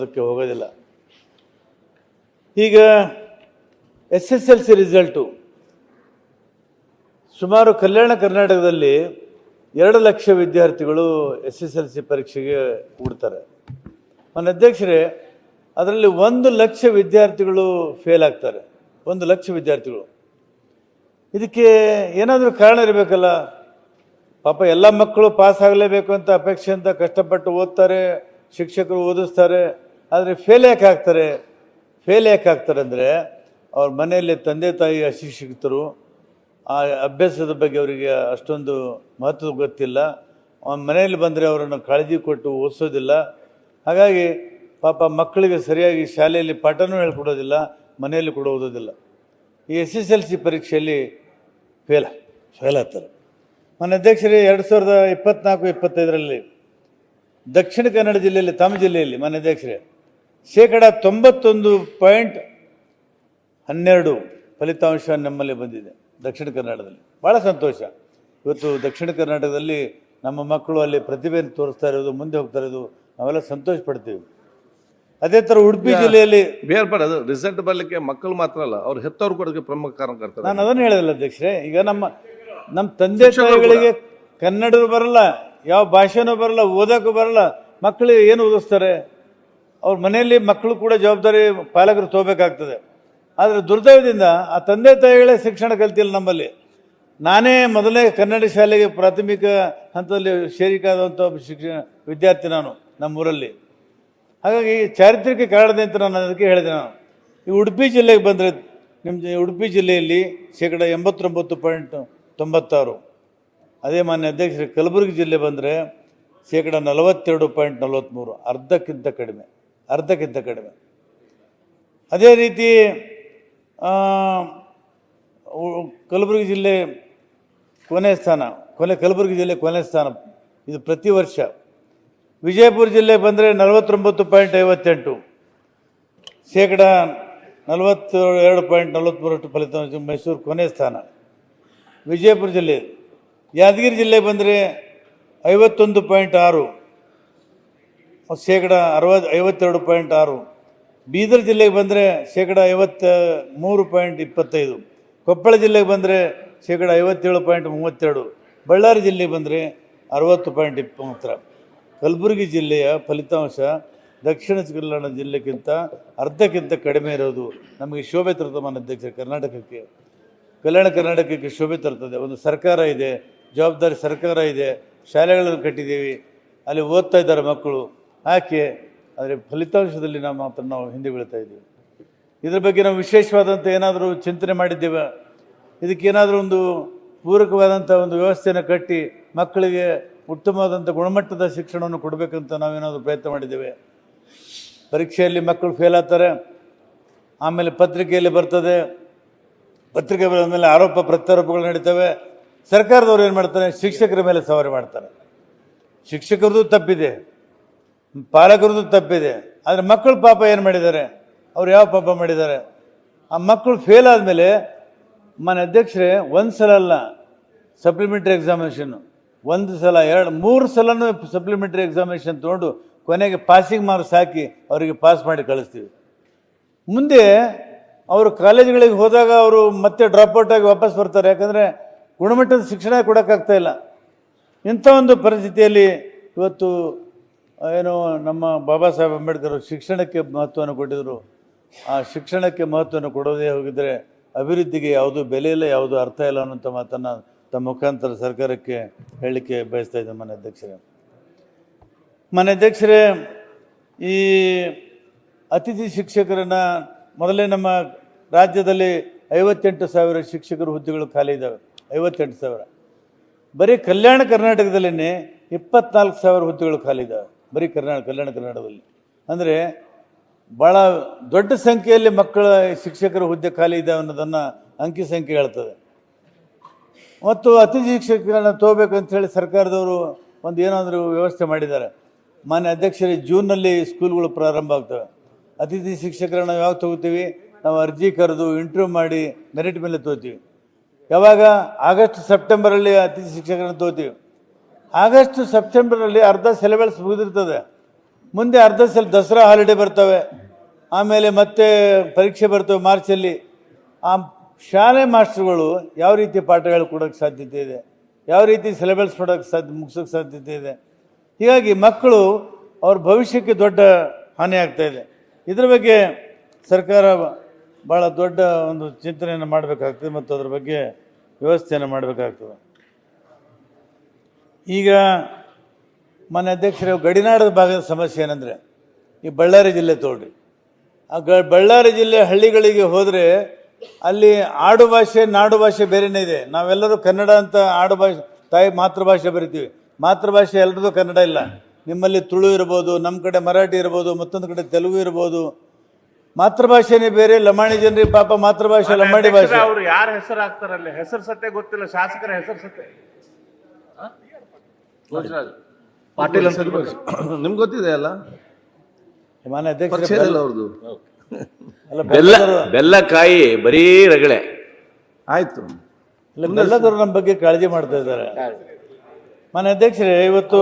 ಮಾಡೋದಕ್ಕೆ ಹೋಗೋದಿಲ್ಲ. ಈಗ SSLC ರಿಸಲ್ಟು ಸುಮಾರು ಕಲ್ಯಾಣ ಕರ್ನಾಟಕದಲ್ಲಿ 2 ಲಕ್ಷ ವಿದ್ಯಾರ್ಥಿಗಳು SSLC ಪರೀಕ್ಷೆಗೆ ಕೂಡ್ತಾರೆ. ನನ್ನ ಅಧ್ಯಕ್ಷರೇ, ಅದರಲ್ಲಿ 1 ಲಕ್ಷ ವಿದ್ಯಾರ್ಥಿಗಳು ಫೇಲ್ ಆಗ್ತಾರೆ. 1 ಲಕ್ಷ ವಿದ್ಯಾರ್ಥಿಗಳು. ಇದಕ್ಕೆ ಏನಾದರೂ ಕಾರಣ ಇರಬೇಕಲ್ಲ. ಪಾಪ ಎಲ್ಲ ಮಕ್ಕಳು ಪಾಸ್ ಆಗಲೇಬೇಕು ಅಂತ ಅಪೇಕ್ಷೆಯಿಂದ ಕಷ್ಟಪಟ್ಟು ಓದ್ತಾರೆ, ಶಿಕ್ಷಕರು ಓದಿಸ್ತಾರೆ. ಆದರೆ ಫೇಲ್ ಯಾಕೆ ಆಗ್ತಾರೆ? ಫೇಲ್ ಯಾಕೆ ಆಗ್ತಾರೆ ಅಂದರೆ ಅವ್ರ ಮನೆಯಲ್ಲಿ ತಂದೆ ತಾಯಿ ಅಶಿಕ್ಷಿತರು, ಆ ಅಭ್ಯಾಸದ ಬಗ್ಗೆ ಅವರಿಗೆ ಅಷ್ಟೊಂದು ಮಹತ್ವ ಗೊತ್ತಿಲ್ಲ. ಅವನ ಮನೆಯಲ್ಲಿ ಬಂದರೆ ಅವರನ್ನು ಕಾಳಜಿ ಕೊಟ್ಟು ಓದಿಸೋದಿಲ್ಲ. ಹಾಗಾಗಿ ಪಾಪ ಮಕ್ಕಳಿಗೆ ಸರಿಯಾಗಿ ಶಾಲೆಯಲ್ಲಿ ಪಾಠನೂ ಹೇಳ್ಕೊಡೋದಿಲ್ಲ, ಮನೆಯಲ್ಲಿ ಕೂಡ ಓದೋದಿಲ್ಲ. ಈ SSLC ಪರೀಕ್ಷೆಯಲ್ಲಿ ಫೇಲ್ ಆಗ್ತಾರೆ. ನನ್ನ ಅಧ್ಯಕ್ಷರೇ, 2024-25 ದಕ್ಷಿಣ ಕನ್ನಡ ಜಿಲ್ಲೆಯಲ್ಲಿ, ತಮ್ಮ ಜಿಲ್ಲೆಯಲ್ಲಿ ನನ್ನ ಅಧ್ಯಕ್ಷರೇ 91.12% ಫಲಿತಾಂಶ ನಮ್ಮಲ್ಲಿ ಬಂದಿದೆ ದಕ್ಷಿಣ ಕನ್ನಡದಲ್ಲಿ. ಭಾಳ ಸಂತೋಷ. ಇವತ್ತು ದಕ್ಷಿಣ ಕರ್ನಾಟಕದಲ್ಲಿ ನಮ್ಮ ಮಕ್ಕಳು ಅಲ್ಲಿ ಪ್ರತಿಭೆಯನ್ನು ತೋರಿಸ್ತಾ ಇರೋದು, ಮುಂದೆ ಹೋಗ್ತಾ ಇರೋದು, ನಾವೆಲ್ಲ ಸಂತೋಷ ಪಡ್ತೀವಿ. ಅದೇ ಥರ ಉಡುಪಿ ಜಿಲ್ಲೆಯಲ್ಲಿ ಅದು ರಿಸಲ್ಟ್ ಬರಲಿಕ್ಕೆ ಮಕ್ಕಳು ಮಾತ್ರ ಅಲ್ಲ, ಅವ್ರು ಹೆತ್ತವ್ರು ಕೊಡೋದಕ್ಕೆ ಪ್ರಮುಖ ಕಾರಣ ಇರ್ತದೆ. ನಾನು ಅದನ್ನು ಹೇಳಿದಲ್ಲ ಅಧ್ಯಕ್ಷರೇ. ಈಗ ನಮ್ಮ ತಂದೆ ತಾಯಿಗಳಿಗೆ ಕನ್ನಡವೂ ಬರಲ್ಲ, ಯಾವ ಭಾಷೆನೂ ಬರಲ್ಲ, ಓದೋಕ್ಕೂ ಬರಲ್ಲ, ಮಕ್ಕಳಿಗೆ ಏನು ಓದಿಸ್ತಾರೆ? ಅವ್ರ ಮನೆಯಲ್ಲಿ ಮಕ್ಕಳು ಕೂಡ ಜವಾಬ್ದಾರಿ ಪಾಲಕರು ತಗೋಬೇಕಾಗ್ತದೆ. ಆದರೆ ದುರ್ದೈವದಿಂದ ಆ ತಂದೆ ತಾಯಿಗಳೇ ಶಿಕ್ಷಣ ಕಲ್ತಿಲ್ಲ ನಮ್ಮಲ್ಲಿ. ನಾನೇ ಮೊದಲನೇ ಕನ್ನಡ ಶಾಲೆಗೆ ಪ್ರಾಥಮಿಕ ಹಂತದಲ್ಲಿ ಸೇರಿಕಾದಂಥ ವಿದ್ಯಾರ್ಥಿ ನಾನು ನಮ್ಮೂರಲ್ಲಿ. ಹಾಗಾಗಿ ಚಾರಿತ್ರಿಕ ಕಾರಣದಿಂದ ನಾನು ಅದಕ್ಕೆ ಹೇಳಿದೆ. ನಾನು ಈ ಉಡುಪಿ ಜಿಲ್ಲೆಗೆ ಬಂದರೆ, ನಿಮ್ಮ ಉಡುಪಿ ಜಿಲ್ಲೆಯಲ್ಲಿ 89.96%. ಅದೇ ಮಾನ್ಯ ಅಧ್ಯಕ್ಷರು ಕಲಬುರಗಿ ಜಿಲ್ಲೆ ಬಂದರೆ 42.43%, ಅರ್ಧಕ್ಕಿಂತ ಕಡಿಮೆ. ಅದೇ ರೀತಿ ಕಲಬುರಗಿ ಜಿಲ್ಲೆ ಕಲಬುರಗಿ ಜಿಲ್ಲೆ ಕೊನೆ ಸ್ಥಾನ. ಇದು ಪ್ರತಿ ವರ್ಷ. ವಿಜಯಪುರ ಜಿಲ್ಲೆ ಬಂದರೆ 49.58%, 42.43% ಫಲಿತಾಂಶ. ಮೈಸೂರು ಕೊನೆ ಸ್ಥಾನ ವಿಜಯಪುರ ಜಿಲ್ಲೆ. ಯಾದಗಿರಿ ಜಿಲ್ಲೆ ಬಂದರೆ 51.6%, 52.6%. ಬೀದರ್ ಜಿಲ್ಲೆಗೆ ಬಂದರೆ 53.25%. ಕೊಪ್ಪಳ ಜಿಲ್ಲೆಗೆ ಬಂದರೆ 57.32%. ಬಳ್ಳಾರಿ ಜಿಲ್ಲೆಗೆ ಬಂದರೆ 60.20%. ಕಲಬುರಗಿ ಜಿಲ್ಲೆಯ ಫಲಿತಾಂಶ ದಕ್ಷಿಣ ಕನ್ನಡ ಜಿಲ್ಲೆಗಿಂತ ಅರ್ಧಕ್ಕಿಂತ ಕಡಿಮೆ ಇರೋದು ನಮಗೆ ಶೋಭೆ ತರ್ತದೆ. ಮಾನ್ಯ ಅಧ್ಯಕ್ಷರು, ಕಲ್ಯಾಣ ಕರ್ನಾಟಕಕ್ಕೆ ಶೋಭೆ ತರ್ತದೆ. ಒಂದು ಸರ್ಕಾರ ಇದೆ, ಜವಾಬ್ದಾರಿ ಸರ್ಕಾರ ಇದೆ, ಶಾಲೆಗಳನ್ನು ಕಟ್ಟಿದ್ದೀವಿ, ಅಲ್ಲಿ ಓದ್ತಾ ಇದ್ದಾರೆ ಮಕ್ಕಳು. ಯಾಕೆ ಆದರೆ ಫಲಿತಾಂಶದಲ್ಲಿ ನಾವು ಹಿಂದೆ ಬೀಳ್ತಾ ಇದ್ದೀವಿ. ಇದ್ರ ಬಗ್ಗೆ ನಾವು ವಿಶೇಷವಾದಂಥ ಏನಾದರೂ ಚಿಂತನೆ ಮಾಡಿದ್ದೇವೆ? ಇದಕ್ಕೇನಾದರೂ ಒಂದು ಪೂರಕವಾದಂಥ ಒಂದು ವ್ಯವಸ್ಥೆಯನ್ನು ಕಟ್ಟಿ ಮಕ್ಕಳಿಗೆ ಉತ್ತಮವಾದಂಥ ಗುಣಮಟ್ಟದ ಶಿಕ್ಷಣವನ್ನು ಕೊಡಬೇಕಂತ ನಾವೇನಾದರೂ ಪ್ರಯತ್ನ ಮಾಡಿದ್ದೇವೆ? ಪರೀಕ್ಷೆಯಲ್ಲಿ ಮಕ್ಕಳು ಫೇಲ್ ಆಗ್ತಾರೆ, ಆಮೇಲೆ ಪತ್ರಿಕೆಯಲ್ಲಿ ಬರ್ತದೆ, ಪತ್ರಿಕೆ ಬರೆದ ಮೇಲೆ ಆರೋಪ ಪ್ರತ್ಯಾರೋಪಗಳು ನಡೀತವೆ. ಸರ್ಕಾರದವ್ರು ಏನು ಮಾಡ್ತಾರೆ? ಶಿಕ್ಷಕರ ಮೇಲೆ ಸವಾರಿ ಮಾಡ್ತಾರೆ. ಶಿಕ್ಷಕರದ್ದು ತಪ್ಪಿದೆ, ಪಾಲಕರದ್ದು ತಪ್ಪಿದೆ. ಆದರೆ ಮಕ್ಕಳು ಪಾಪ ಏನು ಮಾಡಿದ್ದಾರೆ? ಅವ್ರು ಯಾವ ಪಾಪ ಮಾಡಿದ್ದಾರೆ? ಆ ಮಕ್ಕಳು ಫೇಲ್ ಆದಮೇಲೆ ಮಾನ್ಯ ಅಧ್ಯಕ್ಷರೇ, ಒಂದು ಸಲ ಅಲ್ಲ, ಸಪ್ಲಿಮೆಂಟ್ರಿ ಎಕ್ಸಾಮಿನೇಷನ್ನು 1 ಸಲ 2-3 ಸಲನೂ ಸಪ್ಲಿಮೆಂಟ್ರಿ ಎಕ್ಸಾಮಿನೇಷನ್ ತೊಗೊಂಡು ಕೊನೆಗೆ ಪಾಸಿಂಗ್ ಮಾರ್ಕ್ಸ್ ಹಾಕಿ ಅವರಿಗೆ ಪಾಸ್ ಮಾಡಿ ಕಳಿಸ್ತೀವಿ. ಮುಂದೆ ಅವರು ಕಾಲೇಜುಗಳಿಗೆ ಹೋದಾಗ ಅವರು ಮತ್ತೆ ಡ್ರಾಪ್ಔಟ್ ಆಗಿ ವಾಪಸ್ ಬರ್ತಾರೆ. ಯಾಕಂದರೆ ಗುಣಮಟ್ಟದ ಶಿಕ್ಷಣ ಕೊಡೋಕ್ಕಾಗ್ತಾ ಇಲ್ಲ. ಇಂಥ ಒಂದು ಪರಿಸ್ಥಿತಿಯಲ್ಲಿ ಇವತ್ತು ಏನು ನಮ್ಮ ಬಾಬಾ ಸಾಹೇಬ್ ಅಂಬೇಡ್ಕರ್ ಶಿಕ್ಷಣಕ್ಕೆ ಮಹತ್ವವನ್ನು ಕೊಟ್ಟಿದ್ದರು. ಆ ಶಿಕ್ಷಣಕ್ಕೆ ಮಹತ್ವವನ್ನು ಕೊಡೋದೇ ಹೋಗಿದ್ದರೆ ಅಭಿವೃದ್ಧಿಗೆ ಯಾವುದೂ ಬೆಲೆ ಇಲ್ಲ, ಯಾವುದೂ ಅರ್ಥ ಇಲ್ಲ ಅನ್ನೋಂಥ ಮಾತನ್ನು ತಮ್ಮ ಮುಖಾಂತರ ಸರ್ಕಾರಕ್ಕೆ ಹೇಳಲಿಕ್ಕೆ ಬಯಸ್ತಾ ಇದ್ದೆ. ಮಾನ್ಯ ಅಧ್ಯಕ್ಷರೇ, ಈ ಅತಿಥಿ ಶಿಕ್ಷಕರನ್ನು ಮೊದಲೇ ನಮ್ಮ ರಾಜ್ಯದಲ್ಲಿ 58,000 ಶಿಕ್ಷಕರ ಹುದ್ದೆಗಳು ಖಾಲಿ ಇದ್ದಾವೆ. 58,000. ಬರೀ ಕಲ್ಯಾಣ ಕರ್ನಾಟಕದಲ್ಲೇ 24,000 ಹುದ್ದೆಗಳು ಖಾಲಿ ಇದ್ದಾವೆ ಬರೀ ಕಲ್ಯಾಣ ಕರ್ನಾಟಕದಲ್ಲಿ. ಅಂದರೆ ಭಾಳ ದೊಡ್ಡ ಸಂಖ್ಯೆಯಲ್ಲಿ ಮಕ್ಕಳ ಶಿಕ್ಷಕರ ಹುದ್ದೆ ಖಾಲಿ ಇದ್ದಾವೆ ಅನ್ನೋದನ್ನು ಅಂಕಿ ಸಂಖ್ಯೆ ಹೇಳ್ತದೆ. ಮತ್ತು ಅತಿಥಿ ಶಿಕ್ಷಕರನ್ನು ತಗೋಬೇಕಂತ ಹೇಳಿ ಸರ್ಕಾರದವರು ಒಂದು ಏನಾದರೂ ವ್ಯವಸ್ಥೆ ಮಾಡಿದ್ದಾರೆ. ಮಾನ್ಯ ಅಧ್ಯಕ್ಷರೇ, ಜೂನ್ನಲ್ಲಿ ಸ್ಕೂಲ್ಗಳು ಪ್ರಾರಂಭ ಆಗ್ತವೆ. ಅತಿಥಿ ಶಿಕ್ಷಕರನ್ನು ಯಾವಾಗ ತಗೋತೀವಿ? ನಾವು ಅರ್ಜಿ ಕರೆದು ಇಂಟರ್ವ್ಯೂ ಮಾಡಿ ಮೆರಿಟ್ ಮೇಲೆ ತಗೋತೀವಿ. ಯಾವಾಗ? ಆಗಸ್ಟ್ ಸೆಪ್ಟೆಂಬರಲ್ಲಿ ಅತಿಥಿ ಶಿಕ್ಷಕರನ್ನು ತಗೋತೀವಿ. ಆಗಸ್ಟ್ ಸೆಪ್ಟೆಂಬರಲ್ಲಿ ಅರ್ಧ ಸಿಲೆಬಸ್ ಮುಗಿದಿರ್ತದೆ. ಮುಂದೆ ಅರ್ಧ ಸಲ ದಸರಾ ಹಾಲಿಡೇ ಬರ್ತವೆ, ಆಮೇಲೆ ಮತ್ತೆ ಪರೀಕ್ಷೆ ಬರ್ತವೆ ಮಾರ್ಚಲ್ಲಿ. ಆ ಶಾಲೆ ಮಾಸ್ಟರ್ಗಳು ಯಾವ ರೀತಿ ಪಾಠ ಹೇಳ್ಕೊಡೋಕ್ಕೆ ಸಾಧ್ಯತೆ ಇದೆ, ಯಾವ ರೀತಿ ಸಿಲೆಬಸ್ ಮುಗಿಸೋಕ್ಕೆ ಸಾಧ್ಯತೆ ಇದೆ. ಹೀಗಾಗಿ ಮಕ್ಕಳು ಅವ್ರ ಭವಿಷ್ಯಕ್ಕೆ ದೊಡ್ಡ ಹಾನಿ ಆಗ್ತಾ ಇದೆ. ಇದರ ಬಗ್ಗೆ ಸರ್ಕಾರ ಭಾಳ ದೊಡ್ಡ ಒಂದು ಚಿಂತನೆಯನ್ನು ಮಾಡಬೇಕಾಗ್ತದೆ ಮತ್ತು ಅದರ ಬಗ್ಗೆ ವ್ಯವಸ್ಥೆಯನ್ನು ಮಾಡಬೇಕಾಗ್ತದೆ. ಈಗ ಮಾನ್ಯ ಅಧ್ಯಕ್ಷರೇ, ಗಡಿನಾಡದ ಭಾಗದ ಸಮಸ್ಯೆ ಏನಂದರೆ ಈ ಬಳ್ಳಾರಿ ಜಿಲ್ಲೆ ತಗೊಳ್ರಿ. ಆ ಬಳ್ಳಾರಿ ಜಿಲ್ಲೆ ಹಳ್ಳಿಗಳಿಗೆ ಹೋದರೆ ಅಲ್ಲಿ ಆಡು ಭಾಷೆ ನಾಡು ಭಾಷೆ ಬೇರೆಯೇ ಇದೆ. ನಾವೆಲ್ಲರೂ ಕನ್ನಡ ಅಂತ ಆಡು ಭಾಷೆ ತಾಯಿ ಮಾತೃಭಾಷೆ ಬರಿತೀವಿ, ಮಾತೃಭಾಷೆ ಎಲ್ಲರದ್ದು ಕನ್ನಡ ಇಲ್ಲ. ನಿಮ್ಮಲ್ಲಿ ತುಳು ಇರ್ಬೋದು, ನಮ್ಮ ಕಡೆ ಮರಾಠಿ ಇರ್ಬೋದು, ಮತ್ತೊಂದು ಕಡೆ ತೆಲುಗು ಇರ್ಬೋದು. ಮಾತೃಭಾಷೆನೇ ಬೇರೆ. ಲಮಾಣಿ ಜನರಿಗೆ ಪಾಪ ಮಾತೃಭಾಷೆ ಲಂಬಾಣಿ ಭಾಷೆ. ಅವ್ರು ಯಾರ ಹೆಸರು ಹಾಕ್ತಾರಲ್ಲಿ ಹೆಸರು ಸತ್ಯ ಗೊತ್ತಿಲ್ಲ, ಶಾಸಕರ ಹೆಸರು ಸತ್ಯ. ಪಾಟೀಲ್ ಅಂತ ನಿಮ್ಗೆ ಗೊತ್ತಿದೆ ಅಲ್ಲ, ಮಾನ್ಯ ಅಧ್ಯಕ್ಷ ಪರಿಚಯ ಇಲ್ಲ ಅವ್ರದ್ದು. ಬೆಲ್ಲಕಾಯಿ ಬರೀ ರಗಳೆ ಆಯ್ತು, ಬೆಲ್ಲದವರು ನಮ್ಮ ಬಗ್ಗೆ ಕಾಳಜಿ ಮಾಡ್ತಾ ಇದ್ದಾರೆ. ಮಾನ್ಯ ಅಧ್ಯಕ್ಷರೇ, ಇವತ್ತು